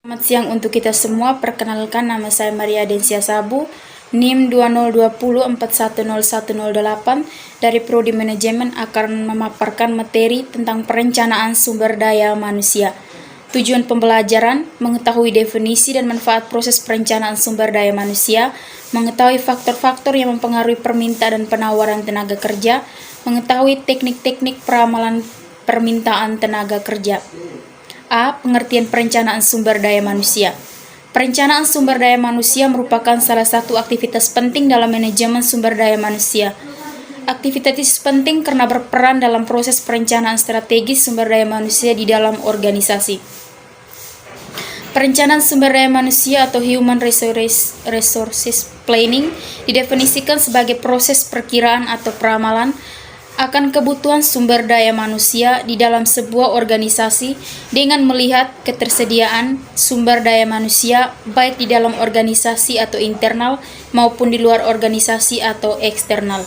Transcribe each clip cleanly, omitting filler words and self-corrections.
Selamat siang untuk kita semua. Perkenalkan, nama saya Maria Densia Sabu, NIM 2020410108 dari Prodi Manajemen, akan memaparkan materi tentang perencanaan sumber daya manusia. Tujuan pembelajaran: mengetahui definisi dan manfaat proses perencanaan sumber daya manusia, mengetahui faktor-faktor yang mempengaruhi permintaan dan penawaran tenaga kerja, mengetahui teknik-teknik peramalan permintaan tenaga kerja. A. Pengertian perencanaan sumber daya manusia. Perencanaan sumber daya manusia merupakan salah satu aktivitas penting dalam manajemen sumber daya manusia. Aktivitas penting karena berperan dalam proses perencanaan strategis sumber daya manusia di dalam organisasi. Perencanaan sumber daya manusia atau Human Resources Planning didefinisikan sebagai proses perkiraan atau peramalan akan kebutuhan sumber daya manusia di dalam sebuah organisasi dengan melihat ketersediaan sumber daya manusia baik di dalam organisasi atau internal maupun di luar organisasi atau eksternal.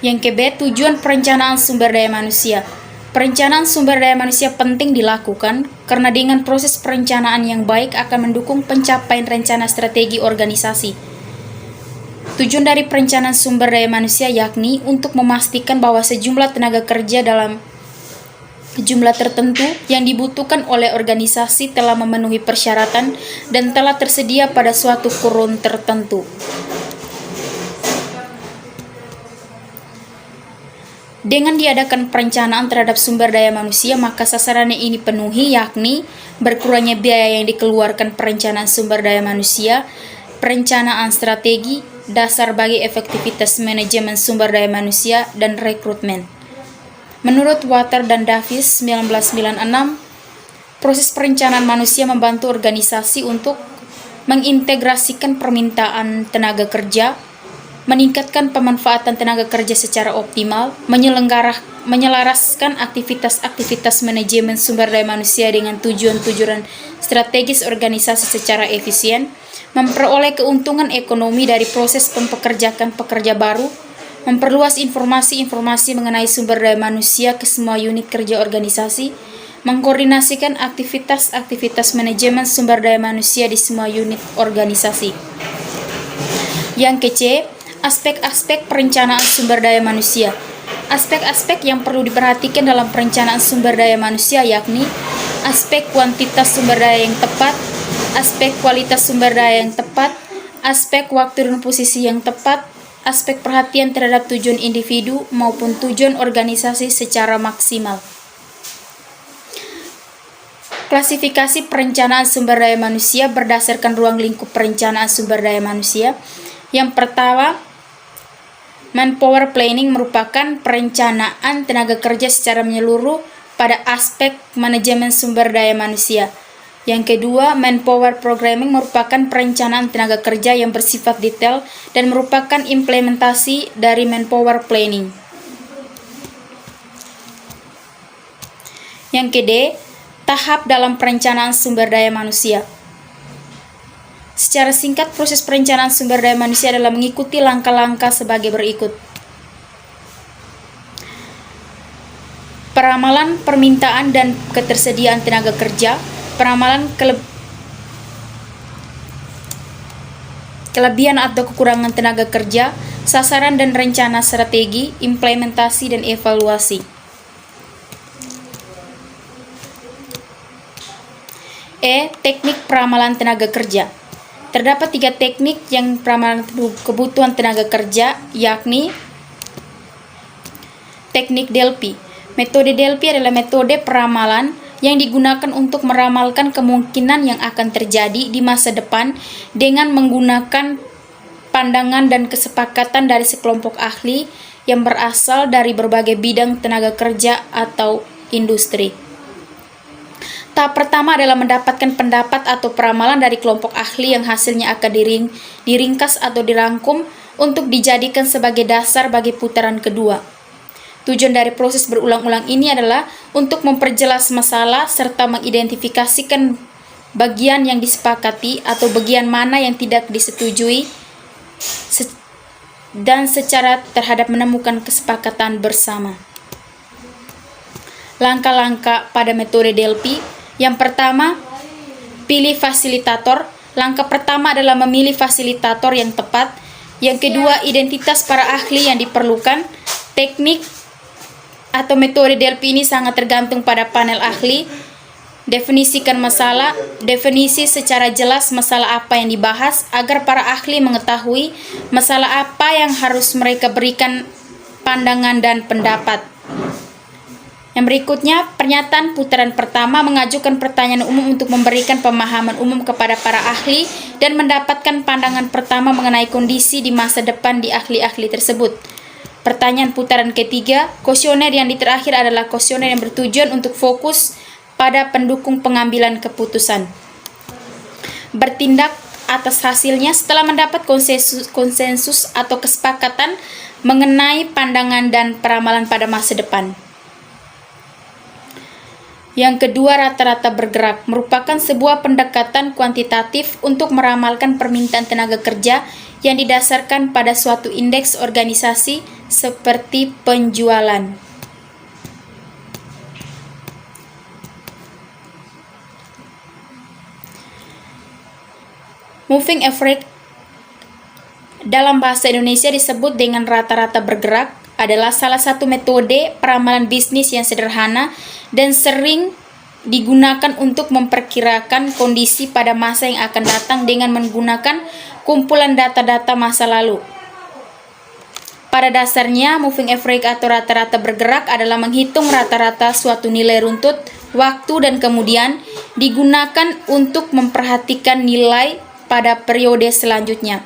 Yang ke-B, tujuan perencanaan sumber daya manusia. Perencanaan sumber daya manusia penting dilakukan karena dengan proses perencanaan yang baik akan mendukung pencapaian rencana strategi organisasi. Tujuan dari perencanaan sumber daya manusia yakni untuk memastikan bahwa sejumlah tenaga kerja dalam jumlah tertentu yang dibutuhkan oleh organisasi telah memenuhi persyaratan dan telah tersedia pada suatu kurun tertentu. Dengan diadakan perencanaan terhadap sumber daya manusia, maka sasarannya ini penuhi, yakni berkurangnya biaya yang dikeluarkan perencanaan sumber daya manusia, perencanaan strategi, dasar bagi efektivitas manajemen sumber daya manusia, dan rekrutmen. Menurut Water dan Davis 1996, proses perencanaan manusia membantu organisasi untuk mengintegrasikan permintaan tenaga kerja, meningkatkan pemanfaatan tenaga kerja secara optimal, menyelaraskan aktivitas-aktivitas manajemen sumber daya manusia dengan tujuan-tujuan strategis organisasi secara efisien, memperoleh keuntungan ekonomi dari proses mempekerjakan pekerja baru, memperluas informasi-informasi mengenai sumber daya manusia ke semua unit kerja organisasi, mengkoordinasikan aktivitas-aktivitas manajemen sumber daya manusia di semua unit organisasi. Yang ke-C, aspek-aspek perencanaan sumber daya manusia. Aspek-aspek yang perlu diperhatikan dalam perencanaan sumber daya manusia yakni aspek kuantitas sumber daya yang tepat, aspek kualitas sumber daya yang tepat, aspek waktu dan posisi yang tepat, aspek perhatian terhadap tujuan individu maupun tujuan organisasi secara maksimal. Klasifikasi perencanaan sumber daya manusia berdasarkan ruang lingkup perencanaan sumber daya manusia. Yang pertama, manpower planning merupakan perencanaan tenaga kerja secara menyeluruh pada aspek manajemen sumber daya manusia. Yang kedua, manpower programming merupakan perencanaan tenaga kerja yang bersifat detail dan merupakan implementasi dari manpower planning. Yang ke-D, tahap dalam perencanaan sumber daya manusia. Secara singkat, proses perencanaan sumber daya manusia adalah mengikuti langkah-langkah sebagai berikut. Peramalan permintaan dan ketersediaan tenaga kerja, peramalan kelebihan atau kekurangan tenaga kerja, sasaran dan rencana strategi, implementasi dan evaluasi. E. Teknik peramalan tenaga kerja. Terdapat 3 teknik yang peramalan kebutuhan tenaga kerja, yakni teknik Delphi. Metode Delphi adalah metode peramalan yang digunakan untuk meramalkan kemungkinan yang akan terjadi di masa depan dengan menggunakan pandangan dan kesepakatan dari sekelompok ahli yang berasal dari berbagai bidang tenaga kerja atau industri. Tahap pertama adalah mendapatkan pendapat atau peramalan dari kelompok ahli yang hasilnya akan diringkas atau dirangkum untuk dijadikan sebagai dasar bagi putaran kedua. Tujuan dari proses berulang-ulang ini adalah untuk memperjelas masalah serta mengidentifikasikan bagian yang disepakati atau bagian mana yang tidak disetujui dan secara terhadap menemukan kesepakatan bersama. Langkah-langkah pada metode Delphi. Yang pertama, pilih fasilitator. Langkah pertama adalah memilih fasilitator yang tepat. Yang kedua, identitas para ahli yang diperlukan. Teknik atau metode Delphi ini sangat tergantung pada panel ahli. Definisikan masalah. Definisi secara jelas masalah apa yang dibahas agar para ahli mengetahui masalah apa yang harus mereka berikan pandangan dan pendapat. Yang berikutnya, pernyataan putaran pertama mengajukan pertanyaan umum untuk memberikan pemahaman umum kepada para ahli dan mendapatkan pandangan pertama mengenai kondisi di masa depan di ahli-ahli tersebut. Pertanyaan putaran ketiga, kuesioner yang di terakhir adalah kuesioner yang bertujuan untuk fokus pada pendukung pengambilan keputusan. Bertindak atas hasilnya setelah mendapat konsensus atau kesepakatan mengenai pandangan dan peramalan pada masa depan. Yang kedua, rata-rata bergerak merupakan sebuah pendekatan kuantitatif untuk meramalkan permintaan tenaga kerja yang didasarkan pada suatu indeks organisasi seperti penjualan. Moving average dalam bahasa Indonesia disebut dengan rata-rata bergerak adalah salah satu metode peramalan bisnis yang sederhana dan sering digunakan untuk memperkirakan kondisi pada masa yang akan datang dengan menggunakan kumpulan data-data masa lalu. Pada dasarnya, moving average atau rata-rata bergerak adalah menghitung rata-rata suatu nilai runtut, waktu, dan kemudian digunakan untuk memperhatikan nilai pada periode selanjutnya.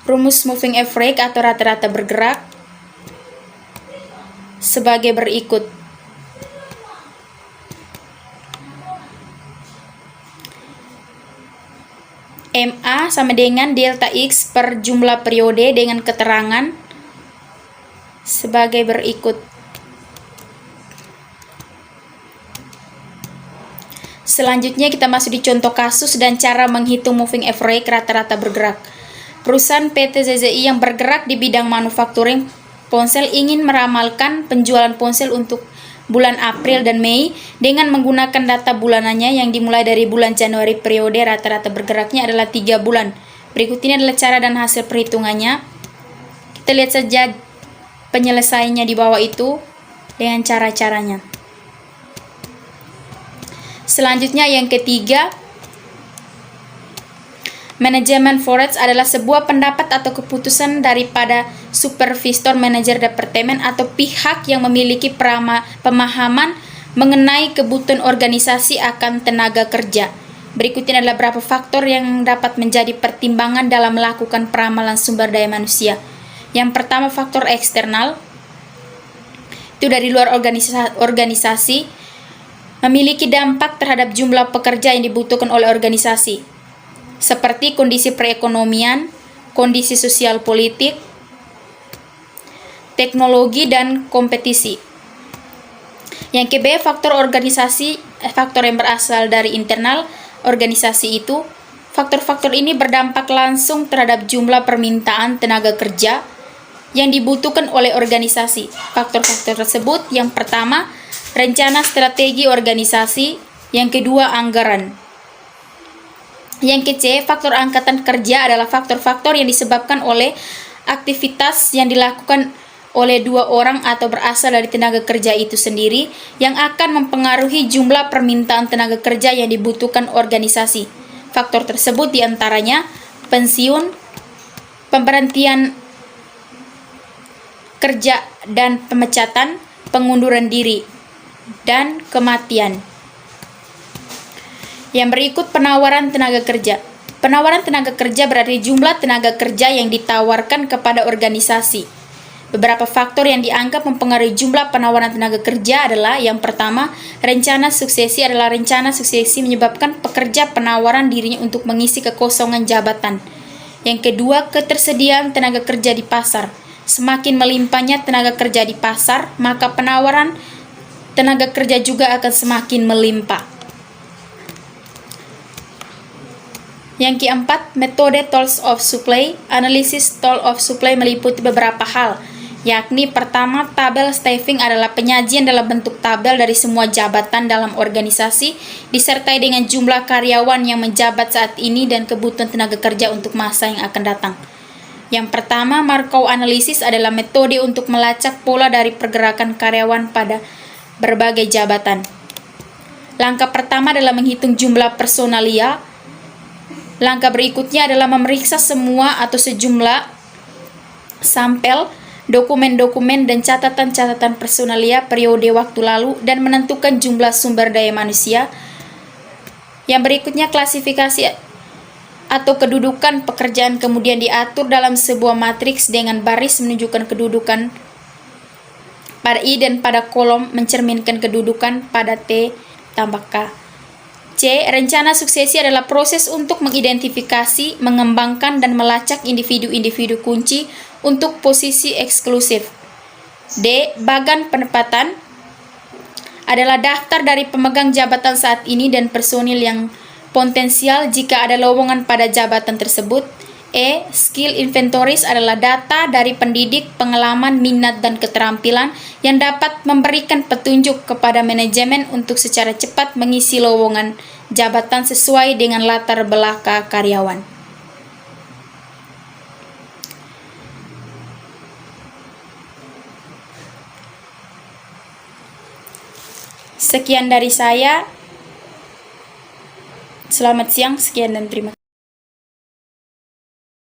Rumus moving average atau rata-rata bergerak sebagai berikut. MA sama dengan delta X per jumlah periode dengan keterangan sebagai berikut. Selanjutnya kita masuk di contoh kasus dan cara menghitung moving average rata-rata bergerak. Perusahaan PT ZZI yang bergerak di bidang manufacturing ponsel ingin meramalkan penjualan ponsel untuk bulan April dan Mei dengan menggunakan data bulanannya yang dimulai dari bulan Januari. Periode rata-rata bergeraknya adalah 3 bulan. Berikut ini adalah cara dan hasil perhitungannya. Kita lihat saja penyelesaiannya di bawah itu dengan cara-caranya. Selanjutnya yang ketiga, manajemen forex adalah sebuah pendapat atau keputusan daripada supervisor, manajer departemen atau pihak yang memiliki pemahaman mengenai kebutuhan organisasi akan tenaga kerja. Berikut ini adalah beberapa faktor yang dapat menjadi pertimbangan dalam melakukan peramalan sumber daya manusia. Yang pertama, faktor eksternal. Itu dari luar organisasi memiliki dampak terhadap jumlah pekerja yang dibutuhkan oleh organisasi, seperti kondisi perekonomian, kondisi sosial politik, teknologi, dan kompetisi. Yang kedua, faktor organisasi, faktor yang berasal dari internal organisasi itu. Faktor-faktor ini berdampak langsung terhadap jumlah permintaan tenaga kerja yang dibutuhkan oleh organisasi. Faktor-faktor tersebut, yang pertama, rencana strategi organisasi, yang kedua, anggaran. Yang ketiga, faktor angkatan kerja adalah faktor-faktor yang disebabkan oleh aktivitas yang dilakukan oleh 2 orang atau berasal dari tenaga kerja itu sendiri yang akan mempengaruhi jumlah permintaan tenaga kerja yang dibutuhkan organisasi. Faktor tersebut diantaranya pensiun, pemberhentian kerja dan pemecatan, pengunduran diri, dan kematian. Yang berikut, penawaran tenaga kerja. Penawaran tenaga kerja berarti jumlah tenaga kerja yang ditawarkan kepada organisasi. Beberapa faktor yang dianggap mempengaruhi jumlah penawaran tenaga kerja adalah yang pertama, rencana suksesi adalah rencana suksesi menyebabkan pekerja penawaran dirinya untuk mengisi kekosongan jabatan. Yang kedua, ketersediaan tenaga kerja di pasar. Semakin melimpahnya tenaga kerja di pasar, maka penawaran tenaga kerja juga akan semakin melimpah. Yang keempat, metode tools of supply. Analisis tool of supply meliputi beberapa hal. yakni pertama, tabel staffing adalah penyajian dalam bentuk tabel dari semua jabatan dalam organisasi disertai dengan jumlah karyawan yang menjabat saat ini dan kebutuhan tenaga kerja untuk masa yang akan datang. Yang pertama, Markov Analysis adalah metode untuk melacak pola dari pergerakan karyawan pada berbagai jabatan. Langkah pertama adalah menghitung jumlah personalia. Langkah berikutnya adalah memeriksa semua atau sejumlah sampel, dokumen-dokumen dan catatan-catatan personalia periode waktu lalu dan menentukan jumlah sumber daya manusia. Yang berikutnya, klasifikasi atau kedudukan pekerjaan kemudian diatur dalam sebuah matriks dengan baris menunjukkan kedudukan pada I dan pada kolom mencerminkan kedudukan pada T tambah K. C. Rencana suksesi adalah proses untuk mengidentifikasi, mengembangkan, dan melacak individu-individu kunci untuk posisi eksklusif. D. Bagan penempatan adalah daftar dari pemegang jabatan saat ini dan personil yang potensial jika ada lowongan pada jabatan tersebut. E. Skill inventories adalah data dari pendidik, pengalaman, minat, dan keterampilan yang dapat memberikan petunjuk kepada manajemen untuk secara cepat mengisi lowongan jabatan sesuai dengan latar belakang karyawan. Sekian dari saya. Selamat siang, sekian dan terima kasih.